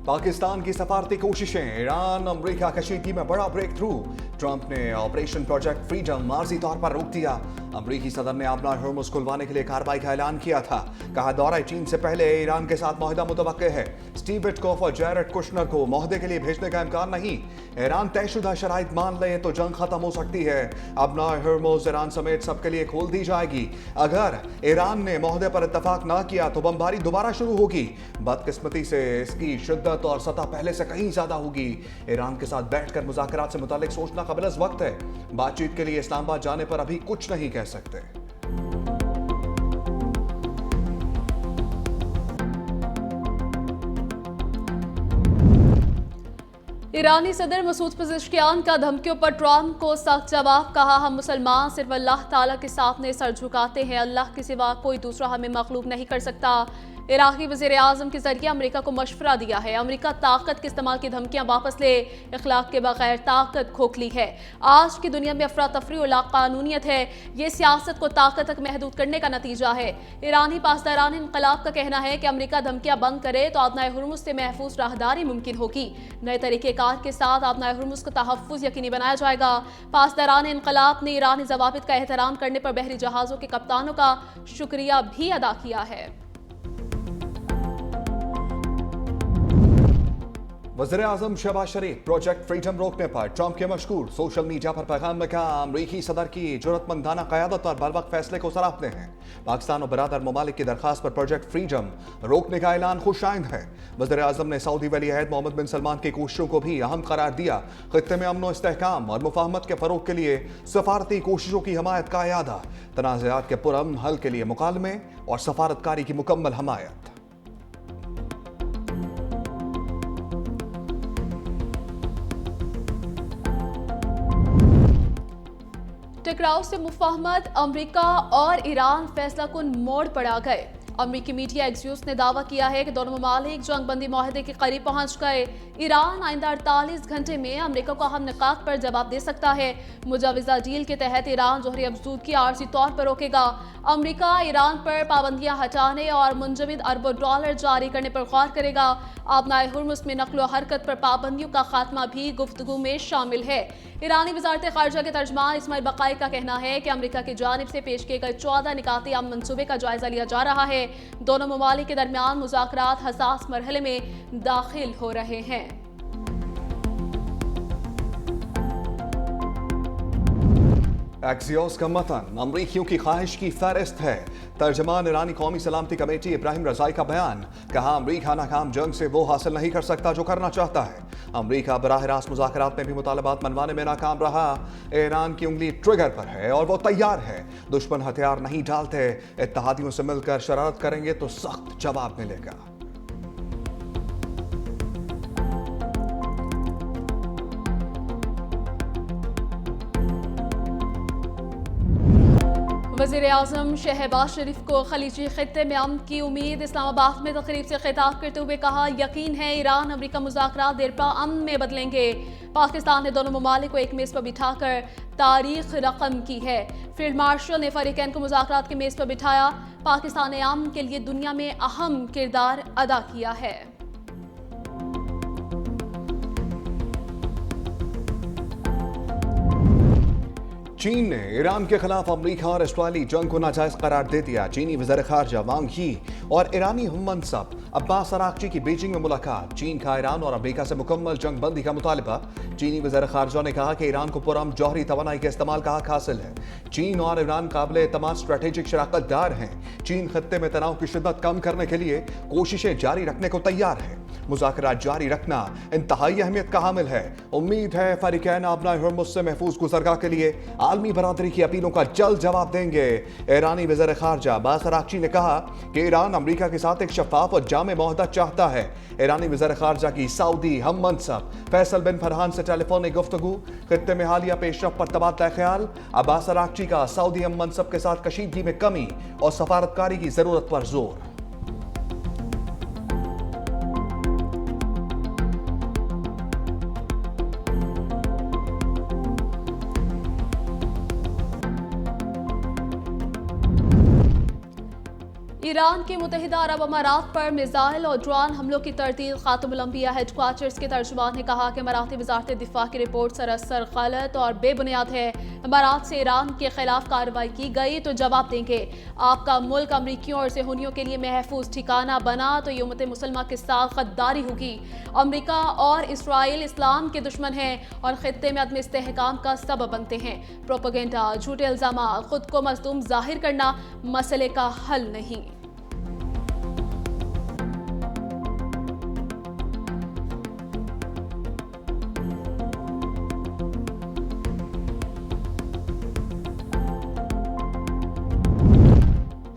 पाकिस्तान की सफारती कोशिशें, ईरान अमरीका कशीदगी में बड़ा ब्रेक थ्रू। ट्रंप ने ऑपरेशन प्रोजेक्ट फ्रीडम आर्जी तौर पर रोक दिया। अमरीकी सदर ने अपना हॉर्मुज़ खुलवाने के लिए कार्रवाई का ऐलान किया था। कहा दौरा चीन से पहले ईरान के साथ मुआहदा मुतवक्के है। स्टीव विटकॉफ और जैरेड कुशनर को मुआहदे के लिए भेजने का इम्कान नहीं। ईरान तयशुदा शराइत मान ले तो जंग खत्म हो सकती है। अपना हॉर्मुज़ ईरान समेत सबके लिए खोल दी जाएगी। अगर ईरान ने मुआहदे पर इत्तफाक ना किया तो बमबारी दोबारा शुरू होगी। बदकिस्मती से इसकी शिद्दत और सतह पहले से कहीं ज्यादा होगी। ईरान के साथ बैठकर मुज़ाकरात से मुतालिक सोचना काबिल वक्त है। बातचीत के लिए इस्लामाबाद जाने पर अभी कुछ नहीं कह सकते। ईरानी सदर मसूद पेज़ेश्कियान का धमकियों पर ट्रंप को सख्त जवाब। कहा हम मुसलमान सिर्फ अल्लाह ताला के सामने सर झुकाते हैं, अल्लाह के सिवा कोई दूसरा हमें मखलूक नहीं कर सकता। इराकी वज़ीर आज़म के जरिए अमेरिका को मशवरा दिया है, अमेरिका ताकत के इस्तेमाल की धमकियां वापस ले, इखलाक के बगैर ताकत खोखली है। आज की दुनिया में अफरा तफरी और लाकानूनियत है, ये सियासत को ताकत तक महदूद करने का नतीजा है। ईरानी पासदारान इनकलाब का कहना है कि अमेरिका धमकियां बंद करे तो आबनाए हुर्मुज़ से महफूज राहदारी मुमकिन होगी। नए तरीक़ेकार के साथ आबनाए हुर्मुज़ का तहफ़्फ़ुज़ यकीनी बनाया जाएगा। पासदारान इनकलाब ने ईरानी ज़वाबित का एहतराम करने पर बहरी जहाज़ों के कप्तानों का शुक्रिया भी अदा किया है। वज़ीर आज़म शहबाज शरीफ प्रोजेक्ट फ्रीडम रोकने पर ट्रंप के मशहूर सोशल मीडिया पर पैगाम में कहा अमरीकी सदर की जुर्रतमंदाना क़यादत और बरवक्त फैसले को सराहते हैं। पाकिस्तान और बरादर ममालिक की दरखास्त पर प्रोजेक्ट फ्रीडम रोकने का ऐलान खुशाइंद है। वज़ीर आज़म ने सऊदी वली अहद मोहम्मद बिन सलमान की कोशिशों को भी अहम करार दिया। खित्ते में अमन व इस्तेहकाम और मुफाहमत के फ़रोग के लिए सफारती कोशिशों की हमायत का इरादा। तनाज़ात के पुरअमन हल के लिए मुकालमे और सफारतकारी की मुकम्मल हमायत। टकराव से मुफाहमत, अमेरिका और ईरान फैसला कुन मोड़ पर आ गए। अमेरिकी मीडिया एक्सियोस ने दावा किया है कि दोनों ममालिक जंगबंदी माहदे के करीब पहुंच गए। ईरान आइंदा 48 घंटे में अमेरिका को अहम निकात पर जवाब दे सकता है। मुजाविजा डील के तहत ईरान जोहरी अफजूद की आर्जी तौर पर रोकेगा। अमेरिका ईरान पर पाबंदियां हटाने और मुंजमद अरबों डॉलर जारी करने पर गौर करेगा। आबनाए हुर्मुज़ में नकलो हरकत पर पाबंदियों का खात्मा भी गुफ्तगू में शामिल है। ईरानी वजारत खारजा के तर्जमान इस्माइल बकाई का कहना है कि अमेरिका की जानिब से पेश किए गए 14 निकाती अमन मंसूबे का जायजा लिया जा रहा है। दोनों ममालिक के दरमियान मुज़ाकरात हसास मरहले में दाखिल हो रहे हैं। एक्सियोस का मतन अमरीकियों की ख्वाहिश की फहरिस्त है। तर्जमान ईरानी कौमी सलामती कमेटी इब्राहिम रजाई का बयान। कहा अमरीका नाकाम जंग से वो हासिल नहीं कर सकता जो करना चाहता है। अमरीका बराह रास्त मुज़ाकरात में भी मुतालबात मनवाने में नाकाम रहा। ईरान की उंगली ट्रिगर पर है और वो तैयार है। दुश्मन हथियार नहीं डालते, इत्तेहादियों से मिलकर शरारत करेंगे तो सख्त जवाब मिलेगा। वज़ीर आज़म शहबाज शरीफ को खलीजी खित्ते में अमन की उम्मीद। इस्लामाबाद में तकरीब से खिताब करते हुए कहा यकीन है ईरान अमेरिका मुज़ाकरात देरपा अमन में बदलेंगे। पाकिस्तान ने दोनों ममालिक को एक मेज़ पर बिठाकर तारीख रकम की है। फील्ड मार्शल ने फरीकैन को मुज़ाकरात के मेज़ पर बिठाया। पाकिस्तान ने अमन के लिए दुनिया में अहम किरदार अदा किया है। चीन ने ईरान के खिलाफ अमरीका और इस्राईली जंग को नाजायज करार दे दिया। चीनी वज़ीर ख़ारजा वांग यी और ईरानी हम मनसब अब्बास अराग़ची की बीजिंग में मुलाकात। चीन का ईरान और अमरीका से मुकम्मल जंग बंदी का मुतालबा। चीनी वज़ीर ख़ारजा ने कहा कि ईरान को पुरअमन जौहरी तवानाई के इस्तेमाल का हक हासिल है। चीन और ईरान काबिल एतमाद स्ट्रेटेजिक शराकतदार हैं। चीन खत्ते में तनाव की शिद्दत कम करने के लिए कोशिशें जारी रखने को तैयार है। मुज़ाकरात जारी रखना इंतहाई अहमियत का हामिल है। उम्मीद है फरीकैन आबनाए हुर्मुज़ से महफूज गुज़रगाह के लिए आलमी बरादरी की अपीलों का जल्द जवाब देंगे। ईरानी वज़ीर ख़ारजा अब्बास अराग़ची ने कहा कि ईरान अमरीका के साथ एक शफ़ाफ और जामे मुआहदा चाहता है। ईरानी वज़ीर ख़ारजा की सऊदी हम मनसब फैसल बिन फरहान से टेलीफोनिक गुफ्तगू। खित्ते में हालिया पेशरफ पर तबादला ख्याल। अब्बास अराग़ची का सऊदी हम मनसब के साथ कशीदगी में कमी और सफारतकारी की ज़रूरत पर जोर। ईरान के मुत्तहिदा अरब अमारात पर मिसाइल और ड्रोन हमलों की तरदीद। खातमुल अंबिया हेडक्वार्टर्स के तर्जुमान ने कहा कि अमाराती वजारत दिफा की रिपोर्ट सरासर गलत और बेबुनियाद है। अमारात से ईरान के खिलाफ कार्रवाई की गई तो जवाब देंगे। आपका मुल्क अमरीकियों और सेहूनियों के लिए महफूज ठिकाना बना तो ये उम्मत मुसलमा के साथ गद्दारी होगी। अमरीका और इसराइल इस्लाम के दुश्मन हैं और खित्ते में अदम इस्तेहकाम का सबब बनते हैं। प्रोपेगेंडा, झूठे इल्जाम, खुद को मजलूम जाहिर करना मसले का हल नहीं।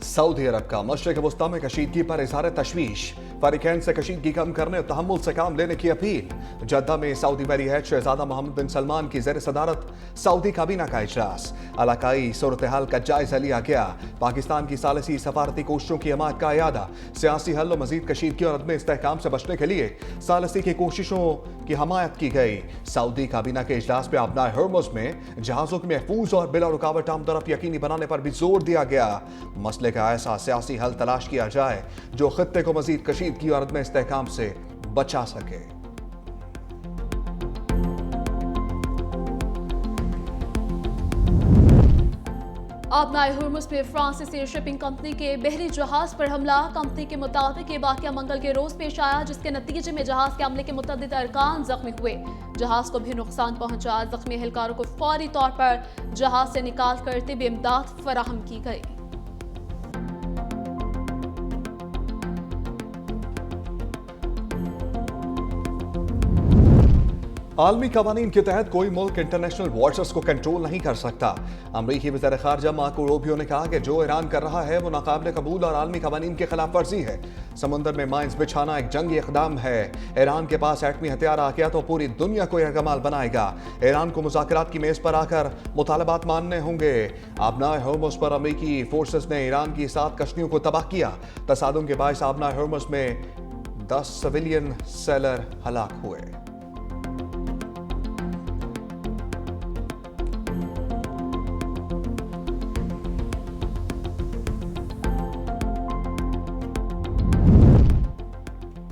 सऊदी अरब का मशरिक वस्ता में कशीदगी पर इजहार तशवीश। फरीकैन से कशीदगी कम करने और तहम्मुल से काम लेने की अपील। जद्दा में सऊदी वली अहद शहजादा मोहम्मद बिन सलमान की ज़ेर सदारत सऊदी काबीना का इजलास। इलाकाई सूरत हाल का जायजा लिया गया। पाकिस्तान की सालिसी सफारती कोशिशों की हमायत का अयादा। सियासी हल और मजीद कशीदगी और अदम इस्तेहकाम से बचने के लिए सालिसी की कोशिशों की हमायत की गई। सऊदी काबीना के इजलास में अपनाए हर्मुज में जहाजों की महफूज और बिला रुकावट आमदरफ यकीनी बनाने पर भी जोर दिया गया। मसले का ऐसा सियासी हल तलाश किया जाए जो खित्ते को मजीद कशीदगी और अदम इस्तेहकाम से बचा सके। आबनाए हुर्मुज में फ्रांसीसी शिपिंग कंपनी के बहरी जहाज पर हमला। कंपनी के मुताबिक ये वाकया मंगल के रोज पेश आया, जिसके नतीजे में जहाज के हमले के मुतअद्दिद अरकान जख्मी हुए। जहाज को भी नुकसान पहुंचा। जख्मी एहलकारों को फौरी तौर पर जहाज से निकाल कर तिब्बी इमदाद फराहम की गई। आलमी कवानीन के तहत कोई मुल्क इंटरनेशनल वाटर्स को कंट्रोल नहीं कर सकता। अमरीकी वज़ीर ख़ारिजा मार्को रूबियो ने कहा कि जो ईरान कर रहा है वो नाकाबिल कबूल और आलमी कवानीन की खिलाफ वर्जी है। समुंदर में माइंस बिछाना एक जंगी इक़दाम है। ईरान के पास एटमी हथियार आ गया तो पूरी दुनिया को यरगमाल बनाएगा। ईरान को मुज़ाकरात की मेज़ पर आकर मुतालबात मानने होंगे। आबनाए हर्मुज पर अमरीकी फोर्सेस ने ईरान की 7 कश्तियों को तबाह किया। तसादुम के बायस आबनाए हर्मुज में 10 सिविलियन सेलर हलाक हुए।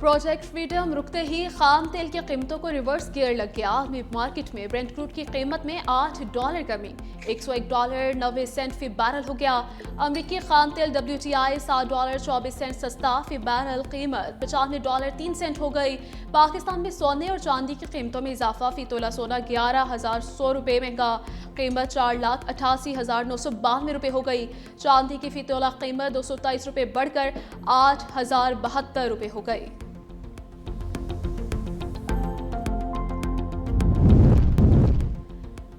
प्रोजेक्ट फ्रीडम रुकते ही खाम तेल की कीमतों को रिवर्स गियर लग गया। आलमी मार्केट में ब्रेंट क्रूड की कीमत में $8 कमी, $101.90 फी बैरल हो गया। अमरीकी खाम तेल WTI $7.24 सस्ता फी बैरल कीमत $95.03 हो गई। पाकिस्तान में सोने और चांदी की कीमतों में इजाफा। फी तोला सोना 11,100 रुपये महंगा, कीमत $4,88,992 रुपये हो गई। चांदी की फी तोला कीमत 223 रुपये बढ़कर 8,072 रुपये हो गई।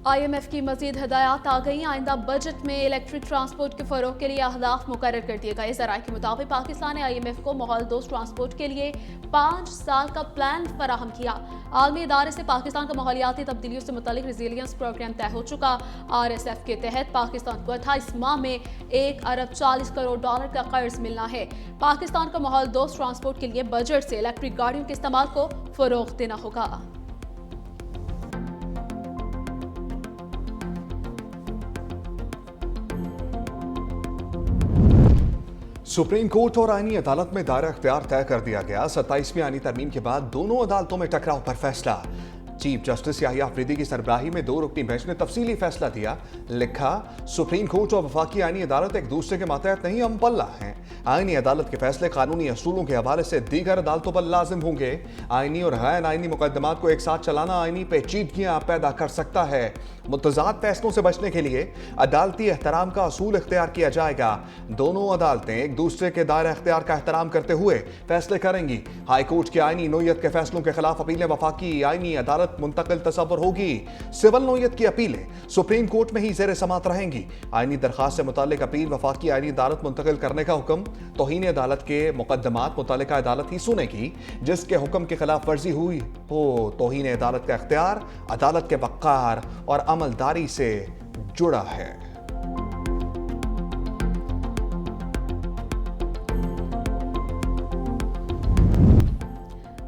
IMF की मजीद हदायत आ गई। आइंदा बजट में इलेक्ट्रिक ट्रांसपोर्ट के फरोग के लिए अहदाफ मुकर्रर कर दिए गए। ज़राए के मुताबिक पाकिस्तान ने IMF को माहौल दोस्त ट्रांसपोर्ट के लिए 5 साल का प्लान फराहम किया। आलमी इदारे से पाकिस्तान का माहौलियाती तब्दीलियों से मुतालिक रेजिलियंस प्रोग्राम तय हो चुका। RSF के तहत पाकिस्तान को 28 माह में $1,40 का कर्ज मिलना है। पाकिस्तान को माहौल दोस्त ट्रांसपोर्ट के लिए बजट से इलेक्ट्रिक गाड़ियों के इस्तेमाल को फरोग देना होगा। सुप्रीम कोर्ट और आईनी अदालत में दायरा इख्तियार तय कर दिया गया। 27वीं आईनी तरमीम के बाद दोनों अदालतों में टकराव पर फैसला। चीफ जस्टिस याहिया अफरीदी की सरबराही में 2 रुकनी बेंच ने तफसीली फैसला दिया। लिखा, सुप्रीम कोर्ट और वफाकी आईनी अदालत एक दूसरे के मातहत नहीं, हम पल्ला हैं। आईनी अदालत के फैसले कानूनी असूलों के हवाले से दीगर अदालतों पर लाजिम होंगे। आईनी और गैर आईनी मुकदमात को एक साथ चलाना आईनी पेचीदगियां पैदा कर सकता है। मुतज़ाद फैसलों से बचने के लिए अदालती एहतराम का असूल इख्तियार किया जाएगा। दोनों अदालतें एक दूसरे के दायरा इख्तियार का एहतराम करते हुए फैसले करेंगी। हाई कोर्ट की आईनी नोयत के फैसलों के खिलाफ अपीलें वफाकी आईनी अदालत मुंतकिल तसव्वुर होगी। सिविल नोयत की अपीलें सुप्रीम कोर्ट में ही ज़ेर समात रहेंगी। आईनी दरखास्त से मुताल्लिक अपील वफाकी आईनी अदालत मुंतकिल करने का हुक्म तौहीन अदालत के मुकदमात मुतल्लिका अदालत ही सुनेगी। जिसके हुक्म की खिलाफ वर्जी हुई हो तौहीन अदालत का इख्तियार अदालत के वक़ार और अमलदारी से जुड़ा है।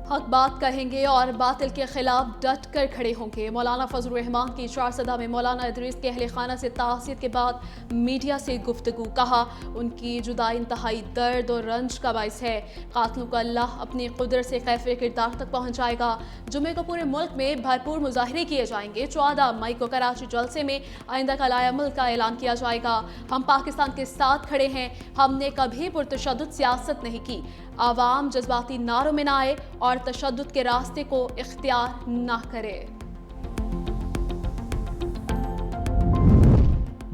हक बात कहेंगे और बातिल के खिलाफ डट कर खड़े होंगे। मौलाना फजलुर रहमान की चार सदा में मौलाना इदरीस के अहले खाना से तासीर के बाद मीडिया से गुफ्तगू। कहा उनकी जुदाई इंतहाई दर्द और रंज का बाइस है। कातलों को अल्लाह अपनी कुदरत से कैफे किरदार तक पहुँचाएगा। जुमे को पूरे मुल्क में भरपूर मुजाहरे किए जाएंगे। 14 मई को कराची जलसे में आइंदा का लाया मुल्क का ऐलान किया जाएगा। हम पाकिस्तान के साथ खड़े हैं। हमने कभी पुरतशद्दुद सियासत नहीं की। आवाम जज्बाती नारों में ना आए और तशद्दुद के रास्ते को इख्तियार ना करे।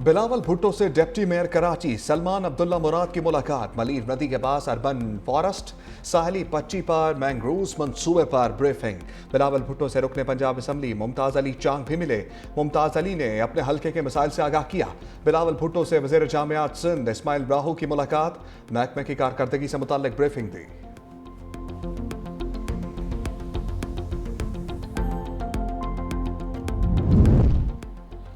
बिलावल भुट्टो से डिप्टी मेयर कराची सलमान अब्दुल्ला मुराद की मुलाकात। मलीर नदी के पास अर्बन फॉरेस्ट साहली पट्टी पर मैंग्रोव्स मंसूबे पर ब्रीफिंग। बिलावल भुट्टो से रुकने पंजाब असम्बली मुमताज अली चांग भी मिले। मुमताज अली ने अपने हल्के के मसाइल से आगाह किया। बिलावल भुट्टो से वज़ीर जामियात सिंध इस्माइल राहू की मुलाकात। महकमे की कारकर्दगी से मुताल्लिक ब्रीफिंग दी।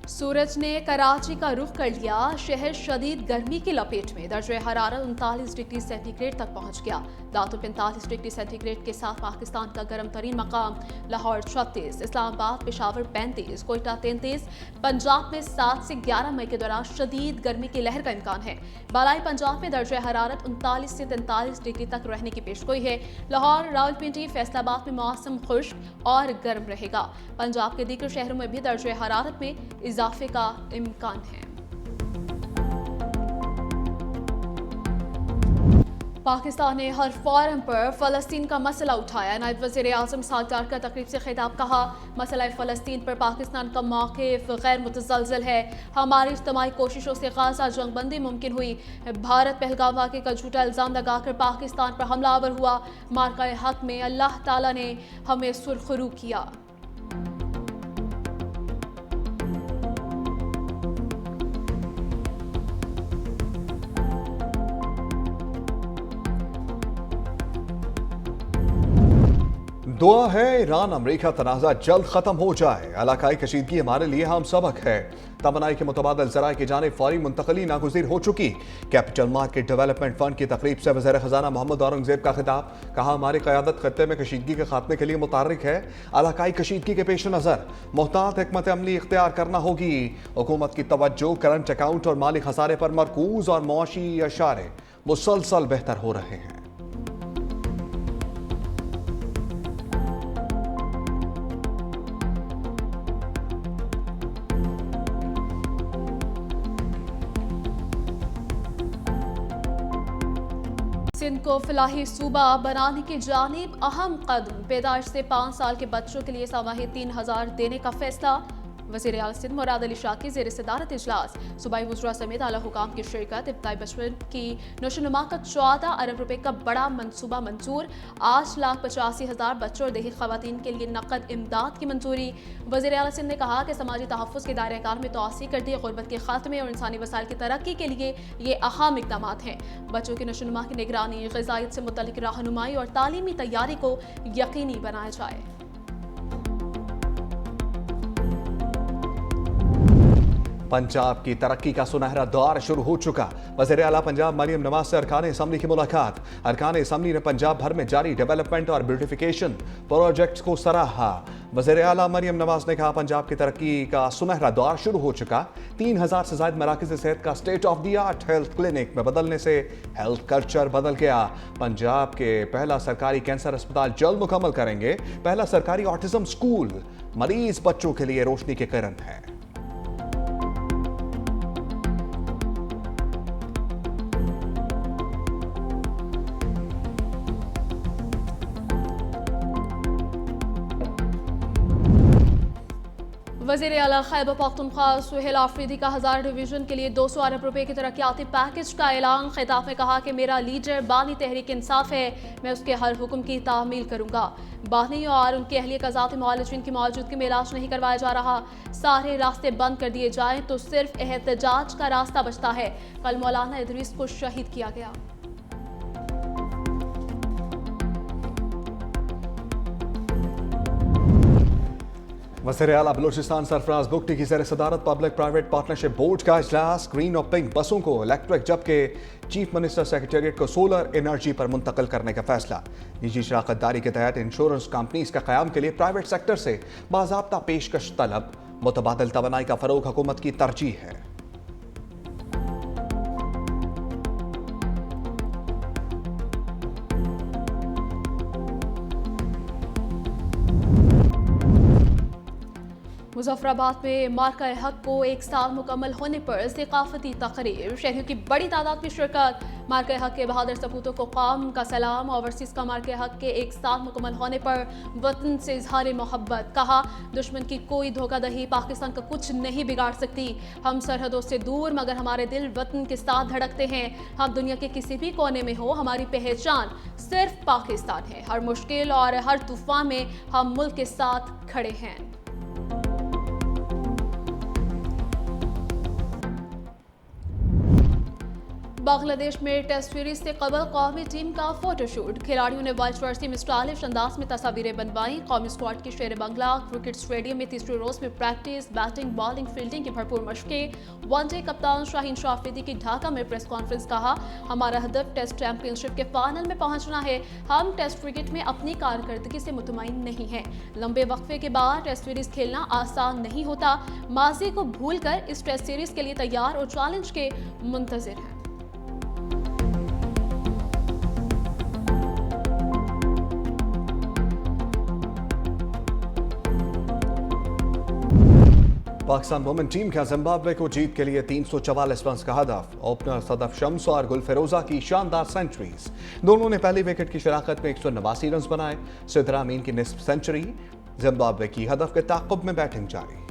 सूरज ने कराची का रुख कर लिया। शहर शदीद गर्मी की लपेट में। दर्जे हरारत 39 डिग्री सेंटीग्रेड तक पहुंच गया। लातूर 45 डिग्री सेंटीग्रेड के साथ पाकिस्तान का गर्म तरीन मकाम। लाहौर 36, इस्लामाबाद पेशावर 35, कोयटा 33। पंजाब में 7 से 11 मई के दौरान शदीद गर्मी की लहर का इम्कान है। बालाई पंजाब में दर्जे हरारत 39 से 43 डिग्री तक रहने की पेशगोई है। लाहौर, रावलपिंडी, फैसलाबाद में मौसम खुश्क और गर्म रहेगा। पंजाब के दीगर शहरों में भी दर्जे हरारत में इजाफे का इम्कान है। पाकिस्तान ने हर फोरम पर फ़लस्तीन का मसला उठाया। नायब वज़ीर आज़म सागदार का तकरीब से खिताब। कहा मसला फ़लस्तीन पर पाकिस्तान का मौक़िफ़ गैर मुतज़लज़ल है। हमारी इज्तिमाई कोशिशों से ग़ज़ा जंगबंदी मुमकिन हुई। भारत पहलगाम वाक़े का झूठा इल्ज़ाम लगाकर पाकिस्तान पर हमलावर हुआ। मार्का हक़ में अल्लाह ताला ने हमें सुरख़रू किया। दुआ है ईरान अमेरिका तनाज़ा जल्द खत्म हो जाए। इलाकाई कशीदगी हमारे लिए हम सबक है। तमन्नाई के मुतबादल ज़राए की जानिब फौरी मुंतकली नागुज़ीर हो चुकी। कैपिटल मार्केट डेवलपमेंट फंड की तकरीब से वज़ीर ख़ज़ाना मोहम्मद औरंगज़ेब का खिताब। कहा हमारी क़यादत खत्ते में कशीदगी के खात्मे के लिए मुतहर्रिक है। इलाकाई कशीदगी के पेश नज़र मुहतात हिकमत अमली इख्तियार करना होगी। हुकूमत की तवज्जो करंट अकाउंट और माली खसारे पर मरकूज और मुआशी इशारे मुसलसल बेहतर हो रहे हैं। सिंध को फलाही सूबा बनाने की जानिब अहम कदम। पैदाइश से 5 साल के बच्चों के लिए सामाही 3000 देने का फैसला। वज़ीर आला सिंध मुराद अली शाह की ज़ेर सदारत इजलास। सूबाई वज़रा समेत आला हुकाम की शिरकत। इब्तदाई बचपन की नशोनुमा का 14 अरब रुपए का बड़ा मनसूबा मंजूर। 8,85,000 बच्चों और देही ख़वातीन के लिए नकद इमदाद की मंजूरी। वज़ीर आला सिंध ने कहा कि समाजी तहफ़्फ़ुज़ के दायरे कार में तोसी कर दी। गुर्बत के खात्मे और इंसानी वसाइल की तरक्की के लिए ये अहम इक़दाम हैं। बच्चों की नशोनुमा की निगरानी, ग़िज़ाइयत से मुतल्लिक़ रहनुमाई और तालीमी तैयारी को यकीनी बनाया जाए। पंजाब की तरक्की का सुनहरा दौर शुरू हो चुका। वज़ीर आला पंजाब मरियम नवाज से अरकान असम्बली की मुलाकात। अरकान असम्बली ने पंजाब भर में जारी डेवलपमेंट और ब्यूटिफिकेशन प्रोजेक्ट्स को सराहा। वज़ीर आला मरियम नवाज ने कहा पंजाब की तरक्की का सुनहरा दौर शुरू हो चुका। 3000 से ज़ायद मराकज़ सेहत का state of the art health clinic में बदलने से हेल्थ कल्चर बदल गया। पंजाब के पहला सरकारी कैंसर अस्पताल जल्द मुकम्मल करेंगे। पहला सरकारी ऑटिज्म स्कूल मरीज बच्चों के लिए रोशनी के किरण है। वज़ीर आला खैबर पख्तूनख्वा सुहेल आफरीदी का 1000 डिवीज़न के लिए 200 अरब रुपए की तरक्याती पैकेज का ऐलान। खिताब में कहा कि मेरा लीडर बानी तहरीक इंसाफ है। मैं उसके हर हुक्म की तामील करूँगा। बानी और उनके अहलिया का ज़ाती मुआलजिन की मौजूदगी में इलाज नहीं करवाया जा रहा। सारे रास्ते बंद कर दिए जाएँ तो सिर्फ एहतजाज का रास्ता बचता है। कल मौलाना इदरीस को शहीद किया गया। वज़ीर-ए-आला बलूचिस्तान सरफराज बुगटी की ज़ेर सदारत पब्लिक प्राइवेट पार्टनरशिप बोर्ड का इजलास। ग्रीन और पिंक बसों को इलेक्ट्रिक जबकि चीफ मिनिस्टर सेक्रेटेरिएट को सोलर एनर्जी पर मुंतकिल करने का फैसला। निजी शराकतदारी के तहत इंश्योरेंस कंपनीज का क़याम के लिए प्राइवेट सेक्टर से बाज़ाब्ता पेशकश तलब। मुतबादिल तवानाई का फ़रोग हुकूमत की तरजीह है। मुजफ्फराबाद में मार्का हक को एक साल मुकम्मल होने पर सकाफती तकरीर, शहरियों की बड़ी तादाद में शिरकत। मार्का हक के बहादुर सपूतों को क़ौम का सलाम। ओवरसीज का मार्का हक के एक साल मुकम्मल होने पर वतन से इजहार मोहब्बत। कहा, दुश्मन की कोई धोखाधड़ी पाकिस्तान का कुछ नहीं बिगाड़ सकती। हम सरहदों से दूर मगर हमारे दिल वतन के साथ धड़कते हैं। हम दुनिया के किसी भी कोने में हो, हमारी पहचान सिर्फ पाकिस्तान है। हर मुश्किल और हर तूफान में हम मुल्क के साथ खड़े हैं। बांग्लादेश में टेस्ट सीरीज से कबल कौमी टीम का फोटोशूट। खिलाड़ियों ने व्हाइट जर्सी में स्टाइलिश अंदाज में तस्वीरें बनवाई। कौमी स्क्वाड के शेर बंगला क्रिकेट स्टेडियम में तीसरे रोज में प्रैक्टिस, बैटिंग, बॉलिंग, फील्डिंग की भरपूर मशकें। वनडे कप्तान शाहीन शाह अफरीदी की ढाका में प्रेस कॉन्फ्रेंस। कहा, हमारा हदफ टेस्ट चैंपियनशिप के फाइनल में पहुंचना है। हम टेस्ट क्रिकेट में अपनी कारकर्दगी से मुतमईन नहीं हैं। लंबे वक्फे के बाद टेस्ट सीरीज खेलना आसान नहीं होता। माजी को भूलकर इस टेस्ट सीरीज के लिए तैयार और चैलेंज के मुंतजिर हैं। पाकिस्तान वुमेन टीम का जिम्बाब्वे को जीत के लिए 344 रन का हदफ। ओपनर सदफ शम्स और गुलफिरोजा की शानदार सेंचुरीज। दोनों ने पहली विकेट की शराकत में 189 रन बनाए। सिद्रा अमीन की निस्फ सेंचुरी। जिम्बाब्वे की हदफ के ताक़ुब में बैटिंग जारी।